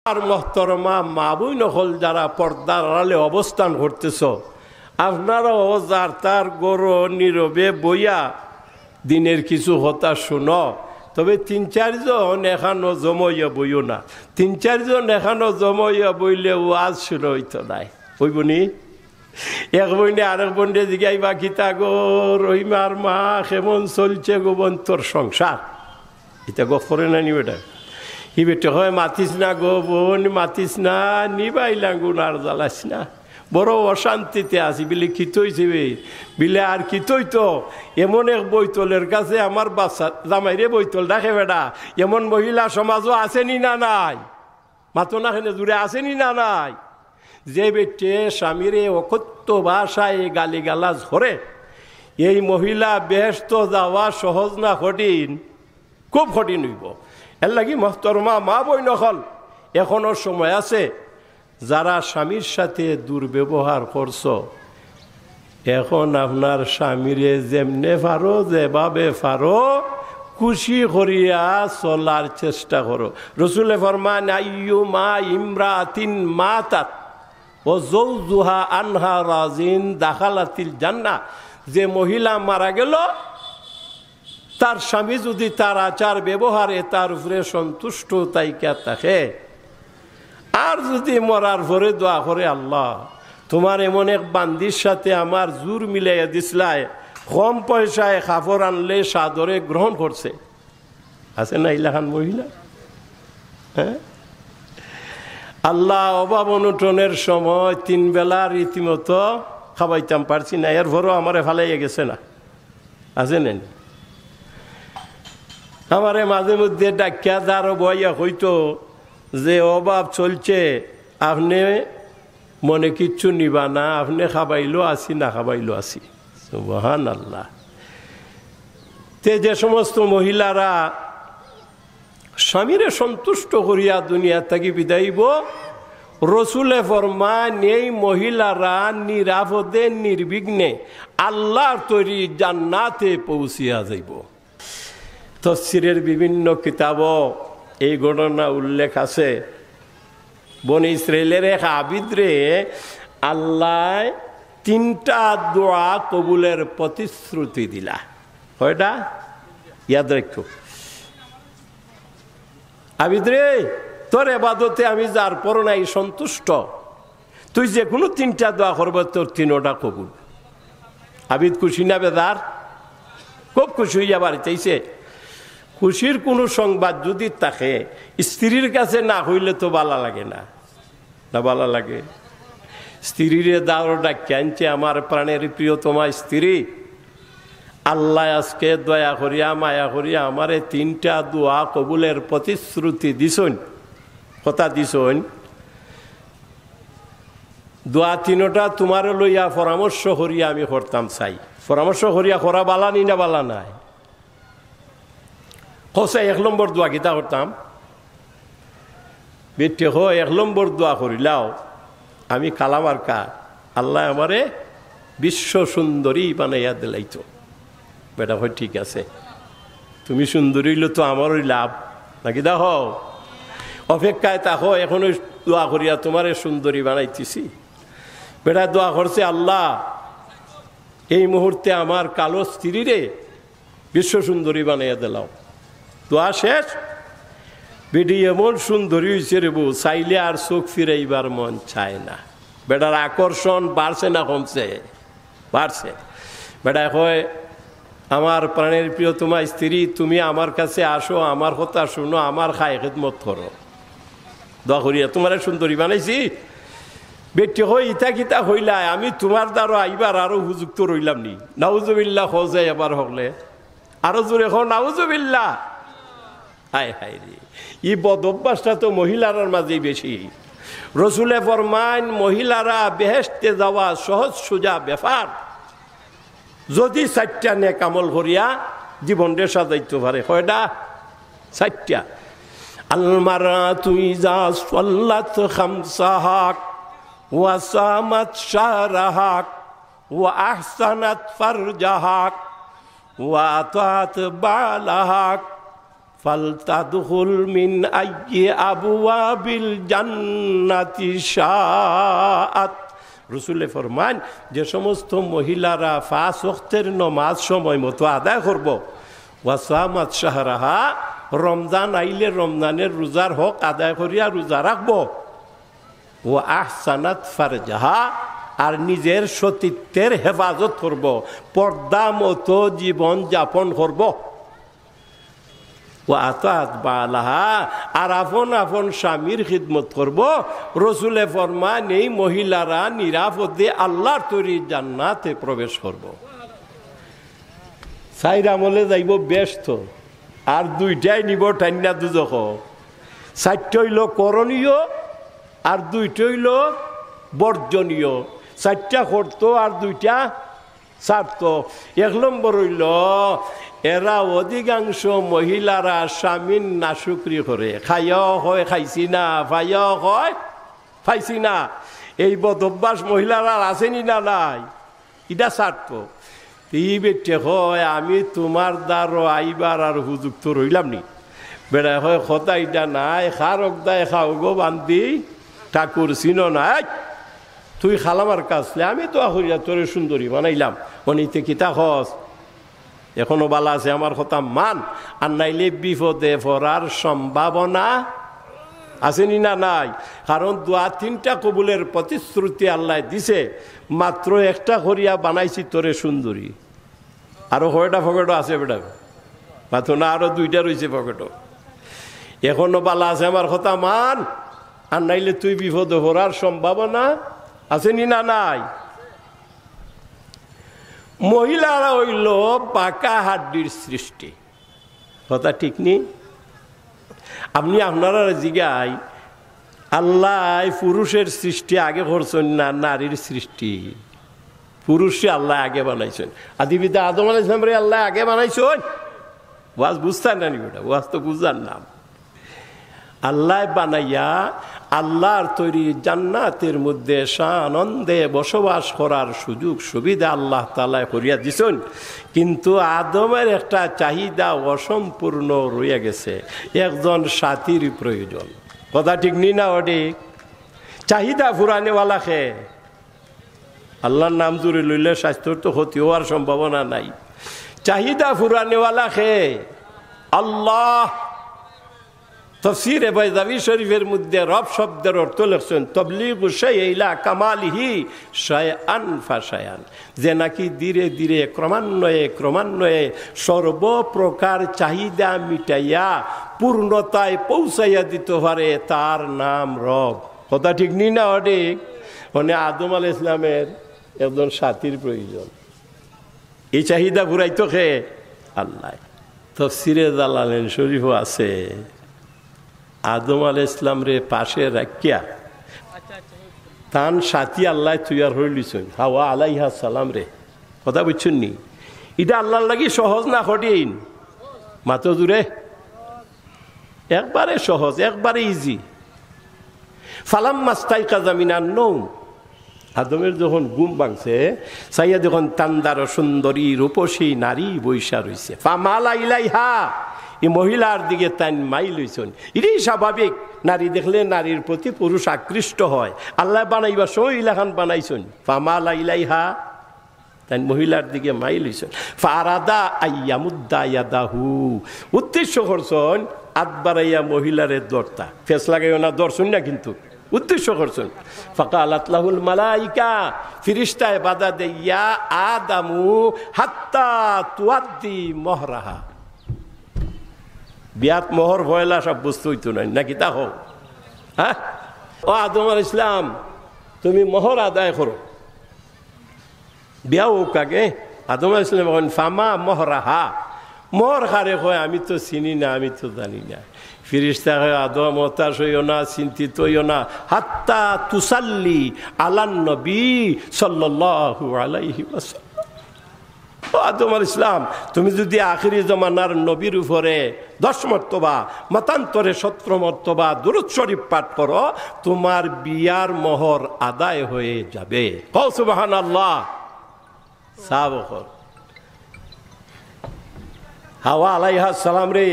আর মহতরমা মা বোন হল যারা পর্দার আড়ালে অবস্থান করতেছ, আপনারাও যার তার গরু নীরবে বইয়া দিনের কিছু কথা শুনো। তবে 3-4 জন এখানো জমাইয়া বইও না। 3-4 জন এখানো জমাইয়া বইলে ওয়াজ শুরু হইতো নাই, হইবনি। এক বইনে আরেক বন্ডে জিগাইবা কিতা গো রহিমার মা কেমন চলছে গো বোন তোর সংসার, এটা গপ করে না নি বেটা। ই বেটে হয় মাতিস না গো বোন, মাতিস না, নিবাই লাগুন আর জ্বালাস না, বড় অশান্তিতে আছি বিলে খিতইছে বিলে। আর খিতই তো এমন এক বৈতলের কাছে আমার বাচ্চা জামাইরে বৈতল রাখে বেটা, এমন মহিলা সমাজও আসেনি না নাই, মাতো না খেনে জুড়ে আসেনি না নাই, যে বেটে স্বামীরে অকথ্য ভাষায় গালিগালাজ করে। এই মহিলা বেহেশত যাওয়া সহজ না, কঠিন, খুব কঠিন হইব। এর লাগি মহতরমা মা বই নকল এখনো সময় আছে। যারা স্বামীর সাথে দুর্ব্যবহার করছ, এখন আপনার স্বামীরে যেমনে পারো যেভাবে পারো খুশি করিয়া চলার চেষ্টা করো। রসুলে ফরমান আইয়ুমা ইমরাতিন মাতাত ও যৌজুহা আনহা রাজিন দাখালাতিল জান্নাহ। যে মহিলা মারা গেল, তার স্বামী যদি তার আচার ব্যবহারে তার উপরে সন্তুষ্ট তাইকা থাকে, আর যদি মরার পরে দোয়া করে আল্লাহ তোমার এমন এক বান্দির সাথে আমার জোর মিলাইয়া দিসলাই, কম পয়সায় কাপড় আনলে সাদরে গ্রহণ করছে, আছে না ইলাখান মহিলা? হ্যাঁ, আল্লাহ অভাব অনটনের সময় 3 বেলা রীতিমতো খাওয়াইতাম পারছি না, এর ভরও আমারে ফালাইয়া গেছে না, আছে নেন? আমারে মাঝে মধ্যে ডাকিয়া যারও বইয়া হইতো যে অভাব চলছে, আপনি মনে কিচ্ছু নিবা না, আপনি খাবাইলো আসি না খাবাইলো আসি। সুবহানাল্লাহ। তে যে সমস্ত মহিলারা স্বামীরে সন্তুষ্ট করিয়া দুনিয়া থেকে বিদায়ব, রসুলে ফরমান এই মহিলারা নিরাপদে নির্বিঘ্নে আল্লাহর তৈরি জান্নাতে পৌঁছিয়া যাইব। তফসিরের বিভিন্ন কিতাবও এই ঘটনা উল্লেখ আছে। বনি ইসরাইলের এক আবিদরে আল্লাহ 3টা দোয়া কবুলের প্রতিশ্রুতি দিলা। কয়টা? ইয়াদ রাখো। আবিদরে তোর এবাদতে আমি যার পর নাই সন্তুষ্ট, তুই যে কোনো 3টা দোয়া করবো তোর 3টা কবুল। আবিদ খুশি না বেদার? খুব খুশি হইয়া বাড়িতেছে। খুশির কোনো সংবাদ যদি থাকে, স্ত্রীর কাছে না হইলে তো ভালো লাগে না, না ভালো লাগে? স্ত্রীরে দাও ডাকি আনছে, আমার প্রাণের প্রিয়তমা স্ত্রী, আল্লাহ আজকে দয়া করিয়া মায়া করিয়া আমারে 3টা দোয়া কবুলের প্রতিশ্রুতি দিছন, কথা দিছন। দোয়া 3টা তোমার লইয়া পরামর্শ করিয়া আমি করতাম চাই। পরামর্শ করিয়া করা বালা নি না বালা নাই? হসে 1 নম্বর দোয়া কিতা করতাম, বেটে হো 1 নম্বর দোয়া করিলাও আমি কালামার কা আল্লাহ আমারে বিশ্ব সুন্দরী বানাইয়া দিলাইতো। বেটা হয় ঠিক আছে, তুমি সুন্দরী হইলে তো আমারই লাভ নাকি? দেখো অপেক্ষায় তাকো, এখন দোয়া করিয়া তোমারে সুন্দরী বানাইতেছি। বেটা দোয়া করছে, আল্লাহ এই মুহূর্তে আমার কালো স্ত্রীরে বিশ্ব সুন্দরী বানাইয়া দিলাও। দোয়া শেষ, বেটি এমন সুন্দরী হয়েছে রে বউ, চাইলে আর চোখ ফিরাইবার মন চায় না। বেটার আকর্ষণ বাড়ছে না কমছে? বাড়ছে। বেটা হয় আমার প্রাণের প্রিয়তমা স্ত্রী, তুমি আমার কাছে আসো, আমার কথা শুনো, আমার খায় খেদমত করো, দোয়া করিয়া তোমার সুন্দরী বানাইছি। বেটি হয় ইতা কিতা হইলা, আমি তোমার দ্বারা আইবার আরো হুযুক্ত রইলাম নি? নাউজুবিল্লাহ খোঁজে এবার হলে আরো জোরে হো নাউজুবিল্লাহ। হায় হায় রে, এই বদ অভ্যাসটা তো মহিলার মাঝেই বেশি। রসুলে ফরমান মহিলারা বেহেশতে যাওয়া সহজ সোজা ব্যাপার, যদি 4টা নেক আমল করিয়া জীবনটা সাজাইতে পারে। কয়টা? 4টা। আল মারাতু ইযা সাল্লাত খামসাহা ওয়া সামাত শাহরাহা ওয়া আহসানাত ফারজাহা ওয়া আতাত বালাহা ফালতাদখুল মিন আইয়ি আবওয়াবিল জান্নাতি শাআত। রাসূলে ফরমান, যে সমস্ত মহিলারা 5 ওয়াক্তের নামাজ সময় মতো আদায় করব, ওয়াসামাত শাহরাহা, রমজান আইলে রমজানের রোজার হক আদায় করিয়া রোজা রাখবো, ও আহসানাত ফারজাহা, আর নিজের সতীত্বের হেফাজত করব, পর্দা মতো জীবন যাপন করব, ও আতাত বালাহা, আর আপন আপন স্বামীর খিদমত করব। রাসূলে ফরমান, এই মহিলারা নিরাপদে আল্লাহর তৈরি জান্নাতে প্রবেশ করব। চাইর আমলে যাইব ব্যস্ত, আর 2টাই নিব টান্না দুজখ। 4টা হইল করণীয় আর 2টা হইল বর্জনীয়। 4টা করত আর 2টা ছাড়ত। 1 নম্বর হইল, এরা অধিকাংশ মহিলারা স্বামীর নাশুকরি করে, খাইও হয় খাইছি না, ফাইও হয় ফাইছি না। এই বদ অভ্যাস মহিলারা আসেনি না নাই, এটা ছাড়ত। এই বেটে হয়, আমি তোমার দ্বারা আইবার আর হুজুক তো রইলাম নি। বেড়া হয় কথা এটা নাই, খারক দায় খাও গো বান্দি, ঠাকুর চিনো নাই, তুই খালামার কাছলে আমি তো আহরিয়া তোরে সুন্দরী বানাইলাম, অনিতে কিতা খস, এখনো বালা আছে, আমার কথা মান, আর নাইলে বিপদে পড়ার সম্ভাবনা আসেনি না নাই। কারণ 2-3টা কবুলের প্রতিশ্রুতি আল্লাহ দিছে, মাত্র একটা করিয়া বানাইছি তোরে সুন্দরী, আরো কয়টা পকেটও আছে বেটা, মাত্র না আরো 2টা রয়েছে পকেটও। এখনো বালা আছে, আমার কথা মান, আর নাইলে তুই বিপদে পড়ার সম্ভাবনা আসেনি না নাই। মহিলারা হইল পাকা হাড্ডির সৃষ্টি, কথা ঠিক নি? আপনি আপনারা জিগাই, আল্লাহ পুরুষের সৃষ্টি আগে করছেন না নারীর সৃষ্টি? পুরুষে আল্লাহ আগে বানাইছেন। আদিবিদা আদম আলাইহিস সালাম রে আল্লাহ আগে বানাইছেন। ওয়াজ বুঝতেন না নি বেটা, ওয়াজ তো বুঝার নাম। আল্লাহ বানাইয়া আল্লাহর তৈরি জান্নাতের মধ্যে আনন্দে বসবাস করার সুযোগ সুবিধা আল্লাহ তাআলা করিয়া দিছেন। কিন্তু আদমের একটা চাহিদা অসম্পূর্ণ রয়ে গেছে, একজন সাথীর প্রয়োজন। কথা ঠিক নি না? অডিক চাহিদা ফুরানেওয়ালা খে, আল্লাহর নাম জুড়ে লইলে স্বাস্থ্যর তো ক্ষতি হওয়ার সম্ভাবনা নাই। চাহিদা ফুরানেওয়ালা খে আল্লাহ। তাফসীরে বাইজাবী শরীফের মধ্যে রব শব্দের অর্থ লিখছেন তাবলীগু শাইই ইলা কামালিহি শাইআন ফাশায়ান, যে নাকি ধীরে ধীরে ক্রমান্বয়ে সর্বপ্রকার চাহিদা মিটাইয়া পূর্ণতায় পৌঁছাইয়া দিতে পারে, তার নাম রব। কথা ঠিক নি না? অডিক মানে আদম আলাইহিস সালামের একজন সাথীর প্রয়োজন, এই চাহিদা ঘুরাইতো খে আল্লাহ। তাফসীরে জালালাইন শরীফও আছে, আদম আলাইহিস সালাম রে পাশে রাখিয়া তান সাথী আল্লাহ তৈয়ার হয়ে লিছেন, হাওয়া আলাইহা সালাম রে। কথা বুঝছেন নি? এটা আল্লাহর লাগি সহজ না কঠিন? মাত্র দূরে একবারে সহজ, একবারে ইজি। ফালাম্মা ইস্তাইকাযা মিনান নওম, আদমের যখন ঘুম ভাঙছে, সাইয়া যখন তান্দার সুন্দরী রূপসী নারী বৈশা রইছে, ফামালা ইলাইহা, এই মহিলার দিকে তাই মাই লইছেন। এটাই স্বাভাবিক, নারী দেখলে নারীর প্রতি পুরুষ আকৃষ্ট হয়। আল্লাহ বানাইবার সময় ইলাখান বানাইছেন, ফামালা ইলাইহা, তাই মহিলার দিকে মাই লইছেন। ফারাদা আইয়ামুদ্দা ইয়াদাহু, উদ্দেশ্য করছেন আদবারাইয়া মহিলারে দরতা, ফেস লাগাইও না, দর্শন না, কিন্তু উদ্দেশ্য করছেন। ফাকালাত লাহুল মালাইকা, ফিরিস্তায় বাধা দেয়, ইয়া আদামু হাত্তা তুআদ্দি মহরাহা। বিয়াত মোহর ভয়লা সব বুঝতে হইতো না নাকি? তা হোক, হ্যাঁ, ও আদম আলাইহিস সালাম তুমি মোহর আদায় করো, বিয়া হোক আগে। আদম আলাইহিস সালাম বলেন, ফামা মহরাহা, মোহর খারে কয় আমি তো চিনি না, আমি তো জানি না। ফিরিস্তা হয়, আদম হতাশ হইও না, চিন্তিত হইও না, হাত্তা তুসাল্লি আলান নবী সাল্লাল্লাহু আলাইহি ওয়াসাল্লাম। আদম আলাইহিস সালাম তুমি যদি আখিরি জমানার নবীর উপরে 10 মর্তবা, মতান্তরে 17 মর্তবা দুরূদ শরীফ পাঠ করো, তোমার বিয়ার মোহর আদায় হয়ে যাবে। কও সুবহানাল্লাহ। সাবকর হাওয়া আলাইহা সালাম রে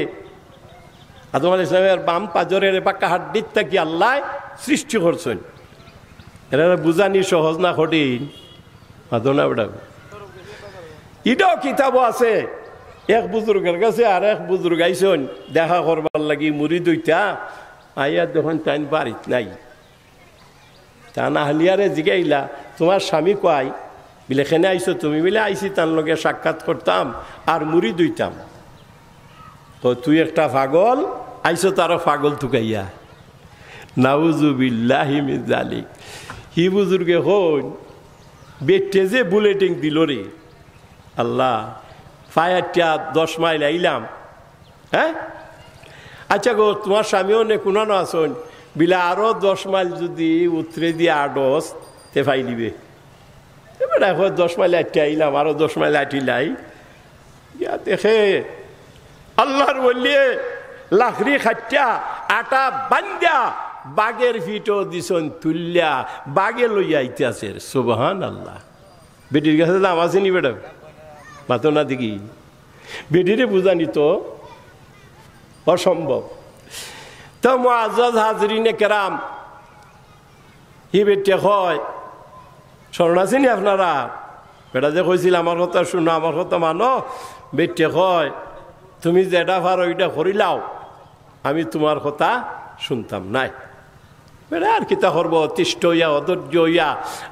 আদম আলাইহিস সালামের বাম পাজরের পাক্কা হাড্ডির থেকে আল্লাহ সৃষ্টি করছেন। এরা বুঝানি সহজ না কঠিন? মাদনা বেটা এটাও কিতাবও আছে। এক বুজুর্গের কাছে আর এক বুজুর্গ আইসন দেখা করবার লাগি মুড়ি দুইটা আইয়া যখন টাইম বাড়িত নাই, তা না হালিয়ারে জিগাইলা তোমার স্বামী কয় বিলে খেনে আইসো তুমি? বিলে আইসি তার লগে সাক্ষাৎ করতাম আর মুড়ি দুইতাম। তো তুই একটা পাগল আইসো, তারও পাগল তুকাইয়া। নাউজুবিল্লাহি মিন যালিক। হি বুজুর্গে হন বেটে যে বুলেটিং দিল রে আল্লাহ, ফায়ারটা 10 মাইল আইলাম। হ্যাঁ আচ্ছা গো, তোমার স্বামীও নে কোনানো আসন বিলা আরো 10 মাইল যদি উতরে দিয়ে আডস তে ফাই দিবে। এবার এখন 10 মাইল আটটে আইলাম, আরো 10 মাইল আটিলাই দেখে আল্লাহর বললে লাখড়ি খাট্টা আটা বান্ধা বাগের ফিটো দিছন তুল্যা বাগে লইয়া আইতে আছে। সুবহান আল্লাহ। বেটির কাছে দাম আছে নি বেটা? মাতো না দেখি বেটিরে বুঝানি তো অসম্ভব। তো মুআজ্জাজ হাজরিনে কেরাম, হি বেটে হয় স্মরণ আছে নি আপনারা? বেটা যে কইছিল আমার কথা শুনো, আমার কথা মানো। বেটে হয় তুমি যেটা পারো ওইটা করিলাও, আমি তোমার কথা শুনতাম নাই। বেটা আর কিতা করবো, অতিষ্ঠ হইয়া অধৈর্য হইয়া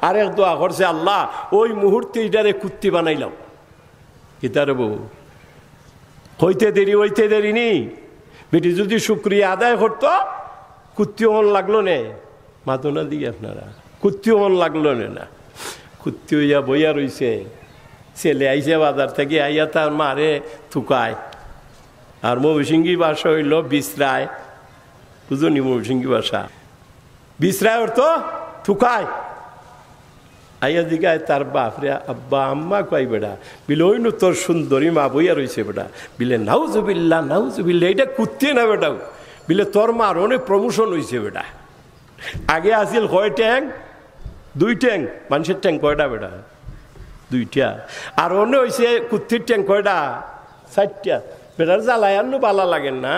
আরেক দোয়া করছে আল্লাহ ওই মুহূর্তে এটারে কুত্তি বানাইলাম। কিতারে বউ হইতে দেরি হইতে দেরি নি। বেটি যদি শুক্রিয়া আদায় করতো কুত্তিও মন লাগলো নে। মাদনা দিকে আপনারা কুত্তিও মন লাগলো না। কুত্তি হইয়া বইয়া রইছে। ছেলে আইসে বাজার থেকে আইয়া তার মারে থুকায়। আর মৌসিঙ্গি ভাষা হইল বিশ্রায়। বুঝনি মৌসিঙ্গি ভাষা? বিশ্রায় অর্থ থুকায়। আইয়া দিগায় তার বাপরে আব্বা আম্মা কয় বেড়া বিলে ওই তোর সুন্দরী মা বইয়া রয়েছে বেটা। বিলে নাউজুবিল্লাহ নাউজুবিল্লাহ, এটা কুত্তি না বেটাও। বিলে তোর মার অনেক প্রমোশন হয়েছে বেটা। আগে আসিল কয় ট্যাং? 2 ট্যাং। মানুষের ট্যাং কয়টা বেটা? 2টা। আর অন্য হয়েছে কুত্তির ট্যাং কয়টা? 4টা। বেটার জ্বালায় আনু বালা লাগেন না।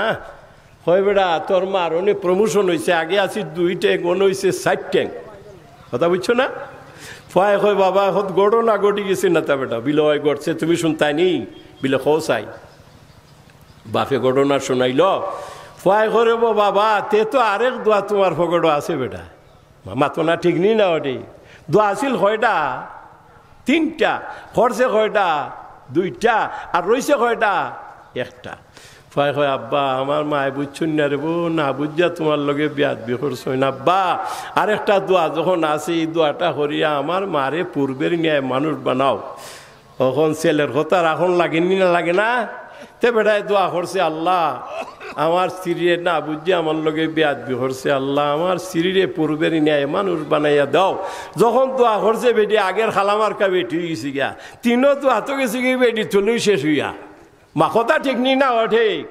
হয় বেটা তোর মার অনেক প্রমোশন হয়েছে, আগে আসি 2 ট্যাং, অন্য হয়েছে 4 ট্যাং। কথা বুঝছো না? ফয় হয় বাবা হত গড়ো না গড়ি গেছে না তা বেটা। বিলে হয় গড়ছে তুমি শুনতাইনি? বিলে খোসাই বাপে ঘটনা শোনাইল। ফয় করে বাবা তে তো আরেক দোয়া তোমার ফগড়ো আছে বেটা। মামা তো না ঠিক নি না ওটি দোয়া আসিল কয়টা? 3টা। খরচে কয়টা? 2টা। আর রইছে কয়টা? 1টা। ফয় হয় আব্বা আমার মায় বুঝছুন না রে বো, না বুঝা তোমার লগে বিয়াদ বি করছই না আব্বা। আরেকটা দোয়া যখন আছে এই দোয়াটা করিয়া আমার মারে পূর্বের ন্যায় মানুষ বানাও। তখন ছেলের কথা এখন লাগেনি না লাগে না? তে বেটায় দোয়া করছে আল্লাহ আমার স্ত্রীরে না বুঝে আমার লগে বিয়াদ বি করছে, আল্লাহ আমার স্ত্রীরে পূর্বের ন্যায় মানুষ বানাইয়া দাও। যখন দোয়া করছে বেটি আগের খালামার্কা বেটি গেছি গিয়া, 3ও দোয়া তো গেছি গিয়ে বেটি চলেই শেষ হইয়া। মা কথা ঠিক নি না? ঠিক